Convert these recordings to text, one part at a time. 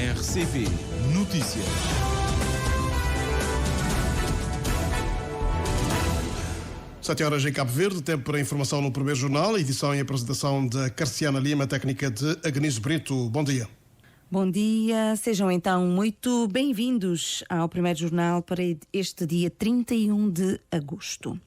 RCP Notícias. Sete horas em Cabo Verde, tempo para informação no primeiro jornal, edição e apresentação de Carciana Lima, técnica de Agnes Brito. Bom dia. Bom dia, sejam então muito bem-vindos ao primeiro jornal para este dia 31 de agosto.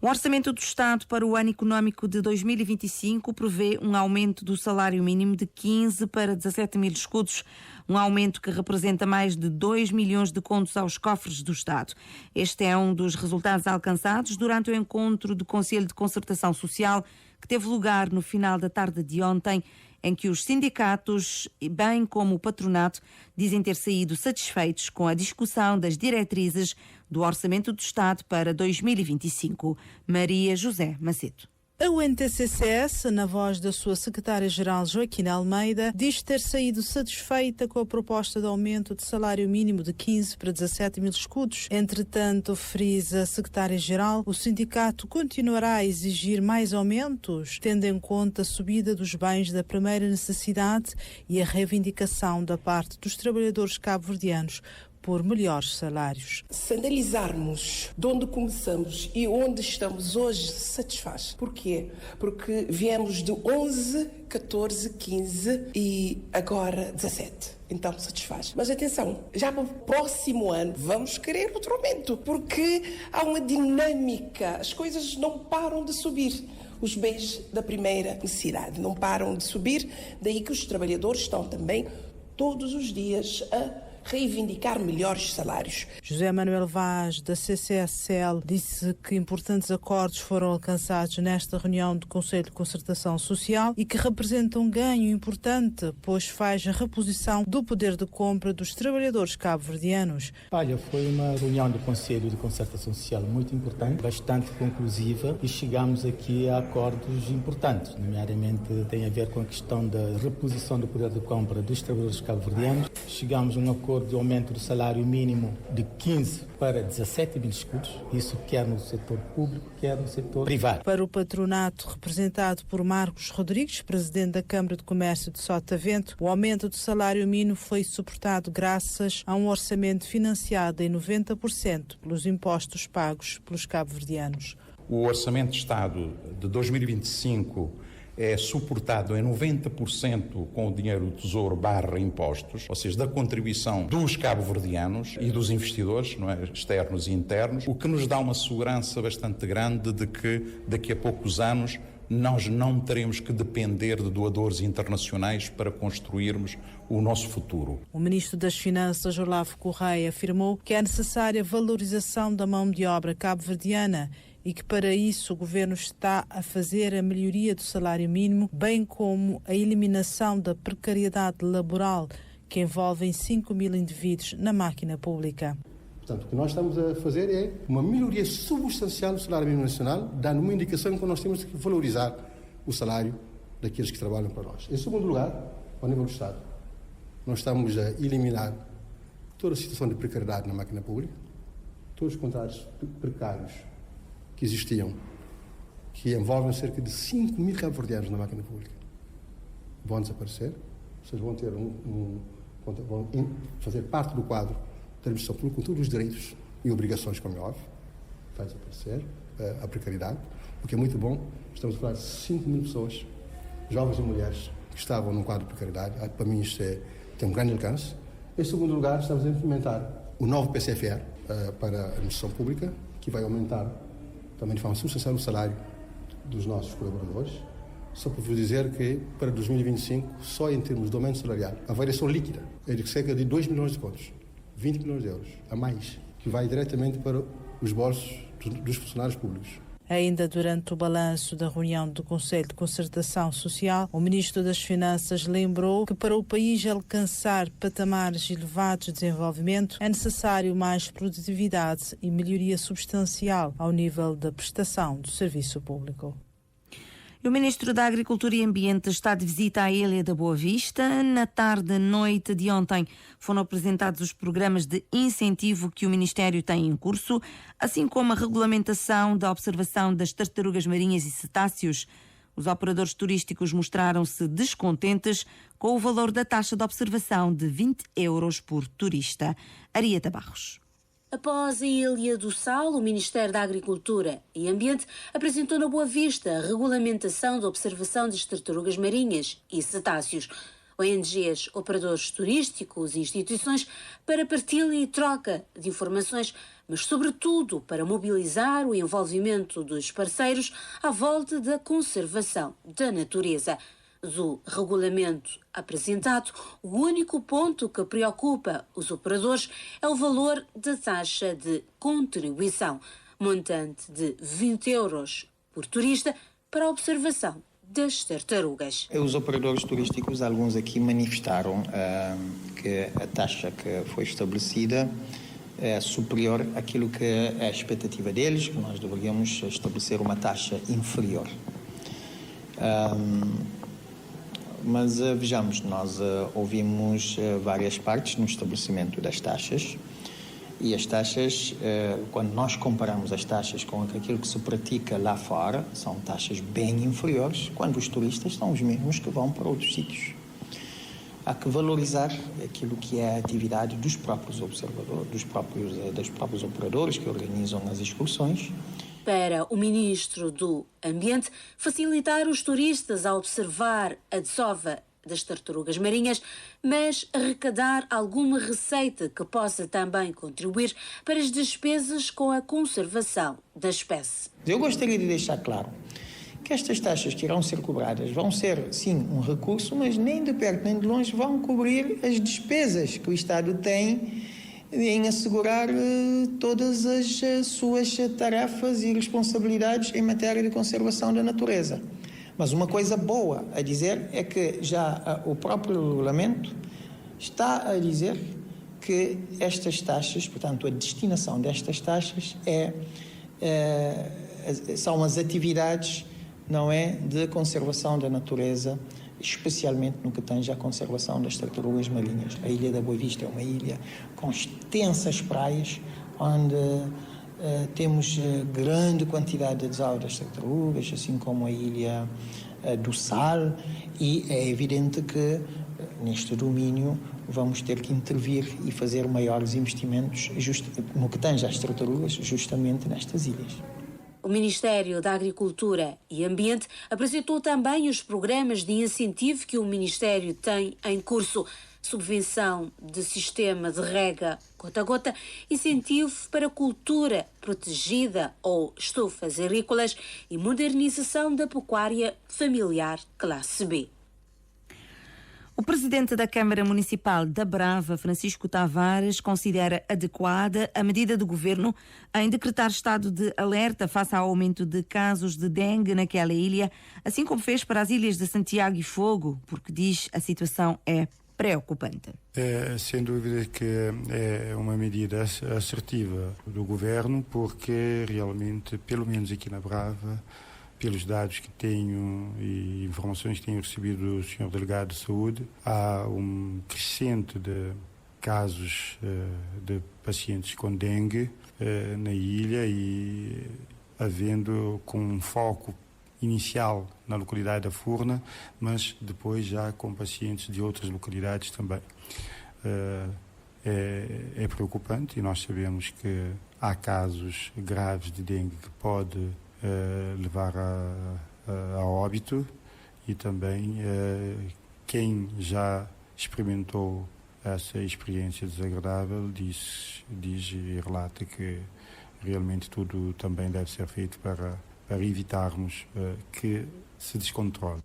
O Orçamento do Estado para o ano económico de 2025 prevê um aumento do salário mínimo de 15 para 17 mil escudos, um aumento que representa mais de 2 milhões de contos aos cofres do Estado. Este é um dos resultados alcançados durante o encontro do Conselho de Concertação Social, que teve lugar no final da tarde de ontem, em que os sindicatos, bem como o patronato, dizem ter saído satisfeitos com a discussão das diretrizes do Orçamento do Estado para 2025. Maria José Macedo. A UNTCCS, na voz da sua secretária-geral Joaquina Almeida, diz ter saído satisfeita com a proposta de aumento de salário mínimo de 15 para 17 mil escudos. Entretanto, frisa a secretária-geral, o sindicato continuará a exigir mais aumentos, tendo em conta a subida dos bens da primeira necessidade e a reivindicação da parte dos trabalhadores cabo-verdianos por melhores salários. Se analisarmos de onde começamos e onde estamos hoje, satisfaz. Porquê? Porque viemos de 11, 14, 15 e agora 17. Então satisfaz. Mas atenção, já para o próximo ano vamos querer outro aumento, porque há uma dinâmica, as coisas não param de subir. Os bens da primeira necessidade não param de subir, daí que os trabalhadores estão também todos os dias a reivindicar melhores salários. José Manuel Vaz, da CCSL, disse que importantes acordos foram alcançados nesta reunião do Conselho de Concertação Social e que representam um ganho importante, pois faz a reposição do poder de compra dos trabalhadores cabo-verdianos. Olha, foi uma reunião do Conselho de Concertação Social muito importante, bastante conclusiva, e chegamos aqui a acordos importantes, nomeadamente tem a ver com a questão da reposição do poder de compra dos trabalhadores cabo-verdianos. Chegamos a um acordo de aumento do salário mínimo de 15 para 17 mil escudos, isso quer no setor público, quer no setor privado. Para o patronato, representado por Marcos Rodrigues, presidente da Câmara de Comércio de Sotavento, o aumento do salário mínimo foi suportado graças a um orçamento financiado em 90% pelos impostos pagos pelos cabo-verdianos. O Orçamento de Estado de 2025 é suportado em 90% com o dinheiro do Tesouro / impostos, ou seja, da contribuição dos cabo-verdianos e dos investidores, não é, externos e internos, o que nos dá uma segurança bastante grande de que daqui a poucos anos nós não teremos que depender de doadores internacionais para construirmos o nosso futuro. O Ministro das Finanças, Olavo Correia, afirmou que é necessária a valorização da mão de obra cabo-verdiana e que para isso o Governo está a fazer a melhoria do salário mínimo, bem como a eliminação da precariedade laboral que envolve 5 mil indivíduos na máquina pública. Portanto, o que nós estamos a fazer é uma melhoria substancial do salário mínimo nacional, dando uma indicação que nós temos que valorizar o salário daqueles que trabalham para nós. Em segundo lugar, ao nível do Estado, nós estamos a eliminar toda a situação de precariedade na máquina pública, todos os contratos precários que existiam, que envolvem cerca de 5 mil cabo-verdianos na máquina pública, vão desaparecer. Vocês vão ter vão fazer parte do quadro da administração pública com todos os direitos e obrigações, como é óbvio. Vai desaparecer a precariedade, o que é muito bom. Estamos a falar de 5 mil pessoas, jovens e mulheres, que estavam num quadro de precariedade. Para mim isto tem um grande alcance. Em segundo lugar, estamos a implementar o novo PCFR para a administração pública, que vai aumentar também de forma substancial o salário dos nossos colaboradores. Só para vos dizer que para 2025, só em termos de aumento salarial, a variação líquida é de cerca de 2 milhões de contos, 20 milhões de euros a mais, que vai diretamente para os bolsos dos funcionários públicos. Ainda durante o balanço da reunião do Conselho de Concertação Social, o Ministro das Finanças lembrou que para o país alcançar patamares elevados de desenvolvimento é necessário mais produtividade e melhoria substancial ao nível da prestação do serviço público. O Ministro da Agricultura e Ambiente está de visita à Ilha da Boa Vista. Na tarde e noite de ontem foram apresentados os programas de incentivo que o Ministério tem em curso, assim como a regulamentação da observação das tartarugas marinhas e cetáceos. Os operadores turísticos mostraram-se descontentes com o valor da taxa de observação de 20 euros por turista. Arieta Barros. Após a Ilha do Sal, o Ministério da Agricultura e Ambiente apresentou na Boa Vista a regulamentação da observação das tartarugas marinhas e cetáceos. ONGs, operadores turísticos e instituições para partilha e troca de informações, mas sobretudo para mobilizar o envolvimento dos parceiros à volta da conservação da natureza. Do regulamento apresentado, o único ponto que preocupa os operadores é o valor da taxa de contribuição, montante de 20 euros por turista para a observação das tartarugas. Os operadores turísticos, alguns aqui manifestaram que a taxa que foi estabelecida é superior àquilo que é a expectativa deles, que nós deveríamos estabelecer uma taxa inferior. Mas vejamos, nós ouvimos várias partes no estabelecimento das taxas e as taxas, quando nós comparamos as taxas com aquilo que se pratica lá fora, são taxas bem inferiores, quando os turistas são os mesmos que vão para outros sítios. Há que valorizar aquilo que é a atividade dos próprios observadores, dos próprios operadores que organizam as excursões. Para o Ministro do Ambiente, facilitar os turistas a observar a desova das tartarugas marinhas, mas arrecadar alguma receita que possa também contribuir para as despesas com a conservação da espécie. Eu gostaria de deixar claro que estas taxas que irão ser cobradas vão ser, sim, um recurso, mas nem de perto nem de longe vão cobrir as despesas que o Estado tem em assegurar todas as suas tarefas e responsabilidades em matéria de conservação da natureza. Mas uma coisa boa a dizer é que já o próprio regulamento está a dizer que estas taxas, portanto, a destinação destas taxas são as atividades, não é, de conservação da natureza, especialmente no que tange à conservação das tartarugas marinhas. A Ilha da Boa Vista é uma ilha com extensas praias, onde temos grande quantidade de desova das tartarugas, assim como a Ilha do Sal, e é evidente que neste domínio vamos ter que intervir e fazer maiores investimentos no que tange às tartarugas, justamente nestas ilhas. O Ministério da Agricultura e Ambiente apresentou também os programas de incentivo que o Ministério tem em curso. Subvenção de sistema de rega gota a gota, incentivo para cultura protegida ou estufas agrícolas e modernização da pecuária familiar classe B. O presidente da Câmara Municipal da Brava, Francisco Tavares, considera adequada a medida do governo em decretar estado de alerta face ao aumento de casos de dengue naquela ilha, assim como fez para as ilhas de Santiago e Fogo, porque diz a situação é preocupante. Sem dúvida que é uma medida assertiva do governo, porque realmente, pelo menos aqui na Brava, pelos dados que tenho e informações que tenho recebido do Sr. Delegado de Saúde, há um crescente de casos de pacientes com dengue na ilha e havendo com um foco inicial na localidade da Furna, mas depois já com pacientes de outras localidades também. É preocupante e nós sabemos que há casos graves de dengue que pode levar a óbito e também quem já experimentou essa experiência desagradável diz e relata que realmente tudo também deve ser feito para evitarmos que se descontrole.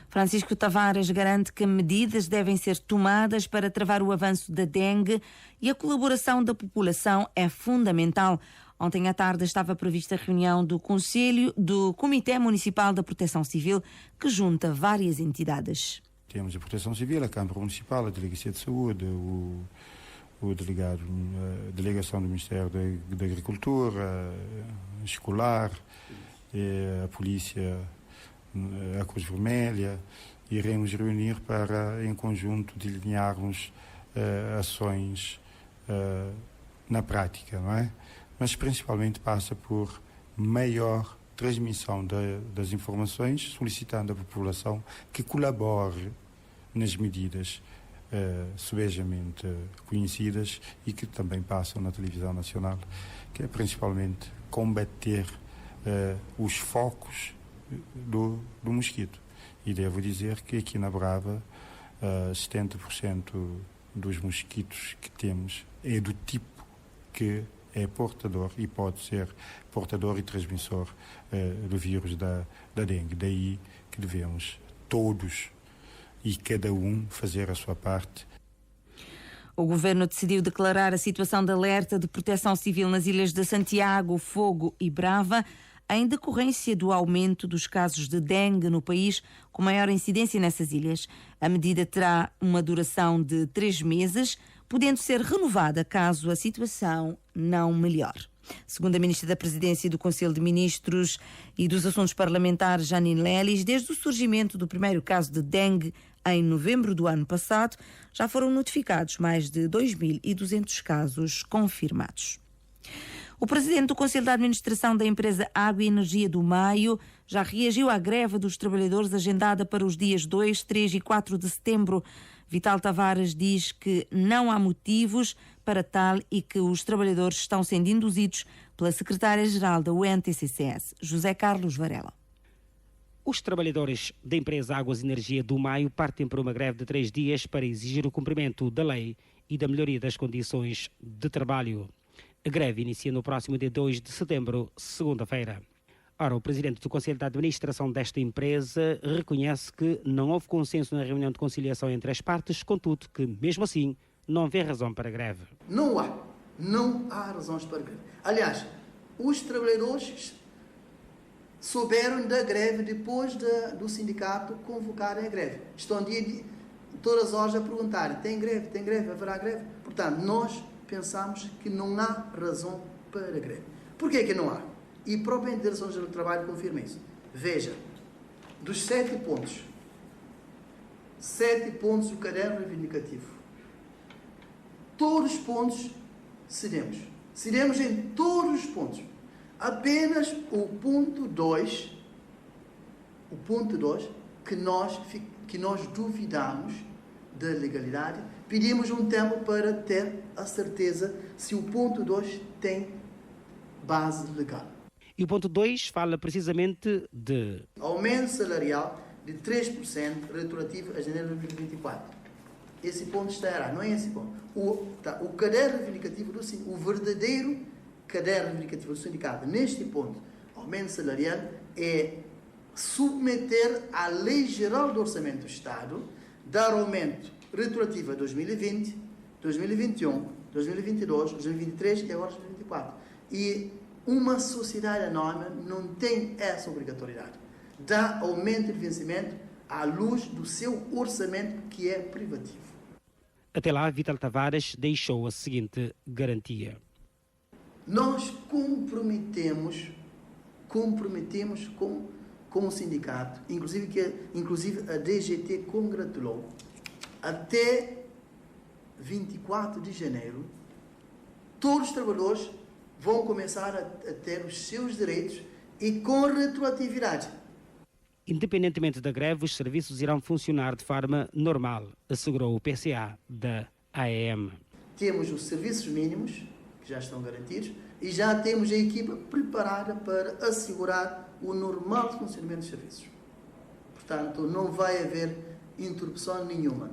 Francisco Tavares garante que medidas devem ser tomadas para travar o avanço da dengue e a colaboração da população é fundamental. Ontem à tarde estava prevista a reunião do Conselho do Comitê Municipal da Proteção Civil, que junta várias entidades. Temos a Proteção Civil, a Câmara Municipal, a Delegacia de Saúde, o delegado, a Delegação do Ministério da Agricultura, escolar, a Polícia, a Cruz Vermelha. Iremos reunir para, em conjunto, delinearmos ações na prática, não é? Mas principalmente passa por maior transmissão das informações, solicitando à população que colabore nas medidas subejamente conhecidas e que também passam na televisão nacional, que é principalmente combater os focos do mosquito. E devo dizer que aqui na Brava 70% dos mosquitos que temos é do tipo que é portador e pode ser portador e transmissor do vírus da dengue. Daí que devemos todos e cada um fazer a sua parte. O governo decidiu declarar a situação de alerta de proteção civil nas ilhas de Santiago, Fogo e Brava, em decorrência do aumento dos casos de dengue no país, com maior incidência nessas ilhas. A medida terá uma duração de 3 meses, podendo ser renovada caso a situação não melhore. Segundo a Ministra da Presidência do Conselho de Ministros e dos Assuntos Parlamentares, Janine Lelis, desde o surgimento do primeiro caso de dengue em novembro do ano passado, já foram notificados mais de 2.200 casos confirmados. O presidente do Conselho de Administração da empresa Água e Energia do Maio já reagiu à greve dos trabalhadores agendada para os dias 2, 3 e 4 de setembro. Vital Tavares diz que não há motivos para tal e que os trabalhadores estão sendo induzidos pela secretária-geral da UNTCCS, José Carlos Varela. Os trabalhadores da empresa Águas e Energia do Maio partem para uma greve de 3 dias para exigir o cumprimento da lei e da melhoria das condições de trabalho. A greve inicia no próximo dia 2 de setembro, segunda-feira. Ora, o presidente do Conselho de Administração desta empresa reconhece que não houve consenso na reunião de conciliação entre as partes, contudo que, mesmo assim, não vê razão para greve. Não há razões para greve. Aliás, os trabalhadores souberam da greve depois do sindicato convocarem a greve. Estão todas as horas a perguntar, tem greve, haverá greve? Portanto, nós pensamos que não há razão para greve. Porquê que não há? E a própria Direção-Geral do Trabalho confirma isso. Veja, dos 7 pontos do caderno reivindicativo, todos os pontos cedemos. Cedemos em todos os pontos. Apenas o ponto 2, que nós duvidamos da legalidade, pedimos um tempo para ter a certeza se o ponto 2 tem base legal. E o ponto 2 fala precisamente de aumento salarial de 3% retroativo a janeiro de 2024. Esse ponto está errado, não é esse ponto. O caderno reivindicativo o verdadeiro caderno reivindicativo do sindicato, neste ponto, aumento salarial, é submeter à Lei Geral do Orçamento do Estado, dar aumento retroativo a 2020, 2021, 2022, 2023 e agora 2024. E uma sociedade anónima não tem essa obrigatoriedade. Dá aumento de vencimento à luz do seu orçamento, que é privativo. Até lá, Vital Tavares deixou a seguinte garantia. Nós comprometemos com o sindicato, inclusive a DGT congratulou, até 24 de janeiro, todos os trabalhadores vão começar a ter os seus direitos e com retroatividade. Independentemente da greve, os serviços irão funcionar de forma normal, assegurou o PCA da AEM. Temos os serviços mínimos, que já estão garantidos, e já temos a equipa preparada para assegurar o normal funcionamento dos serviços. Portanto, não vai haver interrupção nenhuma,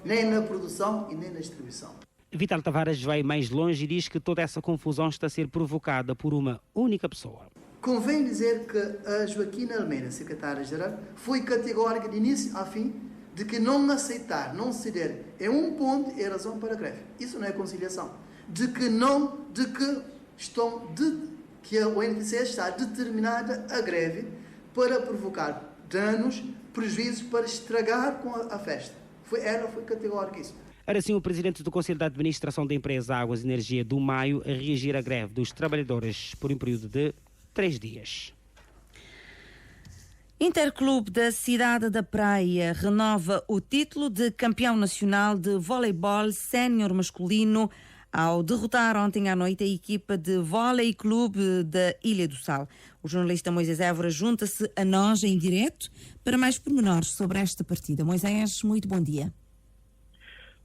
nem na produção e nem na distribuição. Vital Tavares vai mais longe e diz que toda essa confusão está a ser provocada por uma única pessoa. Convém dizer que a Joaquina Almeida, secretária-geral, foi categórica de início a fim de que não aceitar, não ceder em um ponto é razão para a greve. Isso não é conciliação. Que a UNTCCS está determinada a greve para provocar danos, prejuízos, para estragar com a festa. Ela foi categórica isso. Era assim o presidente do Conselho de Administração da empresa Águas e Energia do Maio a reagir à greve dos trabalhadores por um período de 3 dias. Interclube da Cidade da Praia renova o título de campeão nacional de voleibol sénior masculino ao derrotar ontem à noite a equipa de Vôlei Clube da Ilha do Sal. O jornalista Moisés Évora junta-se a nós em direto para mais pormenores sobre esta partida. Moisés, muito bom dia.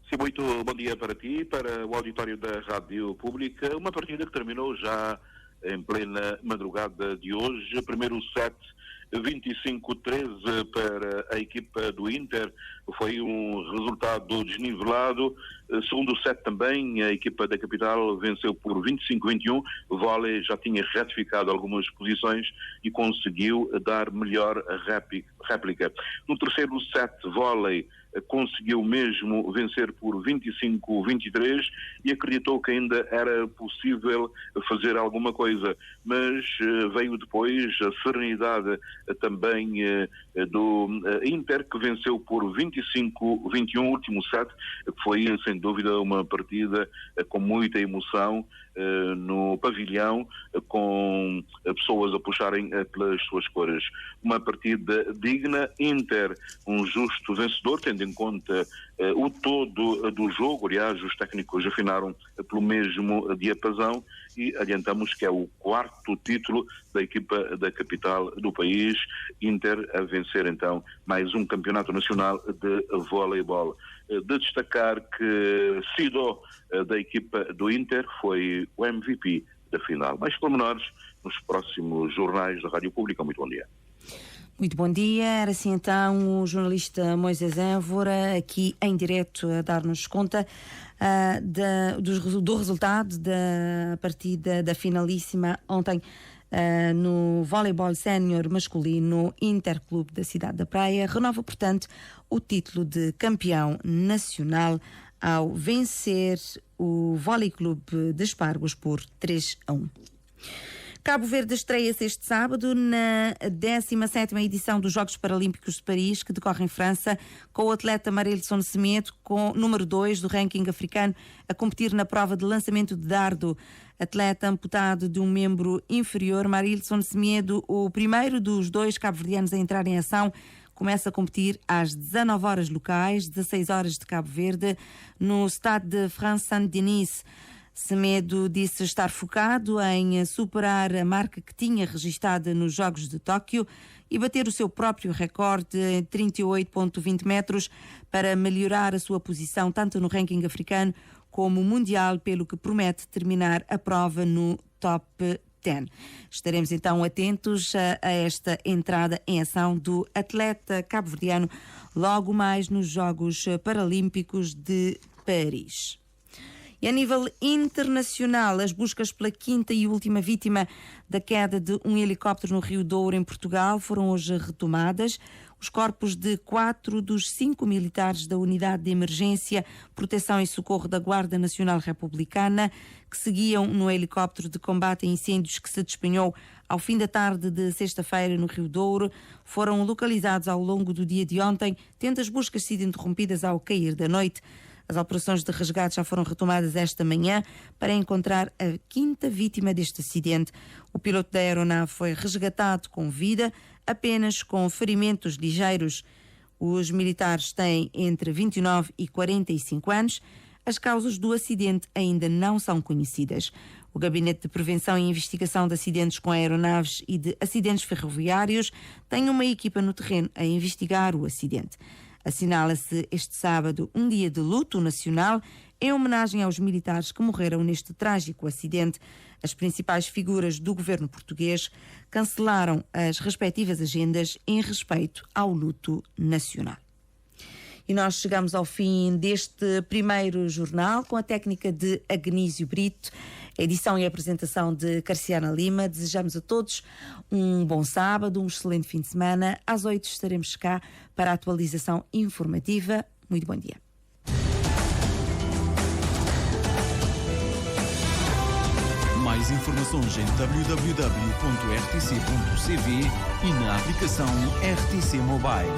Sim, muito bom dia para ti, para o auditório da Rádio Pública. Uma partida que terminou já em plena madrugada de hoje. Primeiro set, 25-13 para a equipa do Inter. Foi um resultado desnivelado. Segundo set também, a equipa da capital venceu por 25-21. O Vôlei já tinha retificado algumas posições e conseguiu dar melhor réplica. No terceiro set, Vôlei conseguiu mesmo vencer por 25-23 e acreditou que ainda era possível fazer alguma coisa, mas veio depois a serenidade também do Inter, que venceu por 25-21, o último set. Foi sem dúvida uma partida com muita emoção no pavilhão, com pessoas a puxarem pelas suas cores. Uma partida digna. Inter, um justo vencedor, tendo em conta o todo do jogo. Aliás, os técnicos afinaram pelo mesmo diapasão e adiantamos que é o quarto título da equipa da capital do país. Inter a vencer então mais um campeonato nacional de voleibol. De destacar que Sido, da equipa do Inter, foi o MVP da final. Mais pormenores nos próximos jornais da Rádio Pública. Muito bom dia. Muito bom dia. Era assim então o jornalista Moisés Évora aqui em direto a dar-nos conta do resultado da partida da finalíssima ontem no voleibol sénior masculino. Interclube da Cidade da Praia renova, portanto, o título de campeão nacional ao vencer o Vôlei Clube de Espargos por 3-1. Cabo Verde estreia-se este sábado na 17ª edição dos Jogos Paralímpicos de Paris, que decorre em França, com o atleta Marilson Semedo, com número 2 do ranking africano, a competir na prova de lançamento de dardo. Atleta amputado de um membro inferior, Marilson Semedo, o primeiro dos 2 cabo-verdianos a entrar em ação, começa a competir às 19 horas locais, 16 horas de Cabo Verde, no Stade de France Saint-Denis. Semedo disse estar focado em superar a marca que tinha registada nos Jogos de Tóquio e bater o seu próprio recorde em 38,20 metros para melhorar a sua posição tanto no ranking africano como mundial, pelo que promete terminar a prova no top 10. Estaremos então atentos a esta entrada em ação do atleta cabo-verdiano logo mais nos Jogos Paralímpicos de Paris. E a nível internacional, as buscas pela quinta e última vítima da queda de um helicóptero no Rio Douro, em Portugal, foram hoje retomadas. Os corpos de 4 dos 5 militares da Unidade de Emergência, Proteção e Socorro da Guarda Nacional Republicana, que seguiam no helicóptero de combate a incêndios que se despenhou ao fim da tarde de sexta-feira no Rio Douro, foram localizados ao longo do dia de ontem, tendo as buscas sido interrompidas ao cair da noite. As operações de resgate já foram retomadas esta manhã para encontrar a quinta vítima deste acidente. O piloto da aeronave foi resgatado com vida, apenas com ferimentos ligeiros. Os militares têm entre 29 e 45 anos. As causas do acidente ainda não são conhecidas. O Gabinete de Prevenção e Investigação de Acidentes com Aeronaves e de Acidentes Ferroviários tem uma equipa no terreno a investigar o acidente. Assinala-se este sábado um dia de luto nacional em homenagem aos militares que morreram neste trágico acidente. As principais figuras do governo português cancelaram as respectivas agendas em respeito ao luto nacional. E nós chegamos ao fim deste primeiro jornal com a técnica de Agnésio Brito, edição e apresentação de Carciana Lima. Desejamos a todos um bom sábado, um excelente fim de semana. Às 8 estaremos cá para a atualização informativa. Muito bom dia. Mais informações em www.rtc.cv e na aplicação RTC Mobile.